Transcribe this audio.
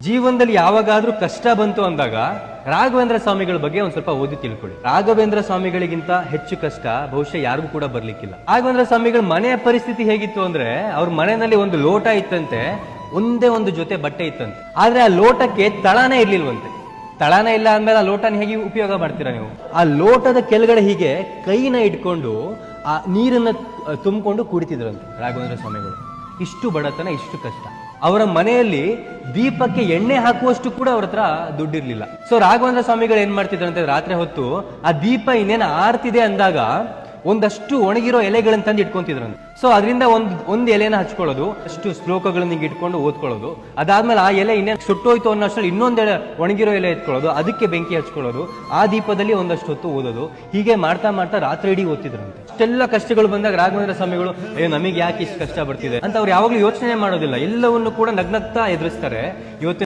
ಜೀವನದಲ್ಲಿ ಯಾವಾಗಾದ್ರೂ ಕಷ್ಟ ಬಂತು ಅಂದಾಗ ರಾಘವೇಂದ್ರ ಸ್ವಾಮಿಗಳ ಬಗ್ಗೆ ಒಂದ್ ಸ್ವಲ್ಪ ಓದಿ ತಿಳ್ಕೊಳ್ಳಿ. ರಾಘವೇಂದ್ರ ಸ್ವಾಮಿಗಳಿಗಿಂತ ಹೆಚ್ಚು ಕಷ್ಟ ಬಹುಶಃ ಯಾರಿಗೂ ಕೂಡ ಬರ್ಲಿಕ್ಕಿಲ್ಲ. ರಾಘವೇಂದ್ರ ಸ್ವಾಮಿಗಳ ಮನೆಯ ಪರಿಸ್ಥಿತಿ ಹೇಗಿತ್ತು ಅಂದ್ರೆ, ಅವ್ರ ಮನೆಯಲ್ಲಿ ಒಂದು ಲೋಟ ಇತ್ತಂತೆ, ಒಂದೇ ಒಂದು ಜೊತೆ ಬಟ್ಟೆ ಇತ್ತಂತೆ. ಆದ್ರೆ ಆ ಲೋಟಕ್ಕೆ ತಳನೇ ಇರ್ಲಿಲ್ವಂತೆ. ತಳನೇ ಇಲ್ಲ ಅಂದ್ಮೇಲೆ ಆ ಲೋಟನ ಹೇಗೆ ಉಪಯೋಗ ಮಾಡ್ತೀರಾ ನೀವು? ಆ ಲೋಟದ ಕೆಳಗಡೆ ಹೀಗೆ ಕೈನ ಇಟ್ಕೊಂಡು ಆ ನೀರನ್ನ ತುಂಬಿಕೊಂಡು ಕುಡಿತಿದ್ರಂತೆ ರಾಘವೇಂದ್ರ ಸ್ವಾಮಿಗಳು. ಇಷ್ಟು ಬಡತನ, ಇಷ್ಟು ಕಷ್ಟ. ಅವರ ಮನೆಯಲ್ಲಿ ದೀಪಕ್ಕೆ ಎಣ್ಣೆ ಹಾಕುವಷ್ಟು ಕೂಡ ಅವ್ರ ಹತ್ರ ದುಡ್ಡಿರ್ಲಿಲ್ಲ. ಸೊ ರಾಘವೇಂದ್ರ ಸ್ವಾಮಿಗಳು ಏನ್ ಮಾಡ್ತಿದ್ರಂತೆ, ರಾತ್ರಿ ಹೊತ್ತು ಆ ದೀಪ ಇನ್ನೇನು ಆರ್ತಿದೆ ಅಂದಾಗ ಒಂದಷ್ಟು ಒಣಗಿರೋ ಎಲೆಗಳನ್ನ ತಂದು ಇಟ್ಕೊಂತಿದ್ರಂತೆ. ಸೊ ಅದರಿಂದ ಒಂದ್ ಎಲೆನ ಹಚ್ಕೊಳ್ಳೋದು, ಅಷ್ಟು ಶ್ಲೋಕಗಳನ್ನ ಹಿಂಗೆ ಇಟ್ಕೊಂಡು ಓದ್ಕೊಳ್ಳೋದು. ಅದಾದ್ಮೇಲೆ ಆ ಎಲೆ ಇನ್ನೇನು ಸುಟ್ಟೋಯ್ತು ಅನ್ನೋಷ್ಟರಲ್ಲಿ ಇನ್ನೊಂದು ಒಣಗಿರೋ ಎಲೆ ಎತ್ಕೊಳ್ಳೋದು, ಅದಕ್ಕೆ ಬೆಂಕಿ ಹಚ್ಕೊಳ್ಳೋದು, ಆ ದೀಪದಲ್ಲಿ ಒಂದಷ್ಟು ಹೊತ್ತು ಓದೋದು. ಹೀಗೆ ಮಾಡ್ತಾ ಮಾಡ್ತಾ ರಾತ್ರಿ ಇಡೀ ಓದ್ತಿದ್ರಂತೆ. ಇಷ್ಟೆಲ್ಲ ಕಷ್ಟಗಳು ಬಂದಾಗ ರಾಘವೇಂದ್ರ ಸ್ವಾಮಿಗಳು ನಮಗೆ ಯಾಕೆ ಇಷ್ಟು ಕಷ್ಟ ಬರ್ತಿದೆ ಅಂತ ಅವ್ರು ಯಾವಾಗ್ಲೂ ಯೋಚನೆ ಮಾಡೋದಿಲ್ಲ. ಎಲ್ಲವನ್ನು ಕೂಡ ನಗ್ನಗ್ತಾ ಎದುರಿಸ್ತಾರೆ. ಇವತ್ತು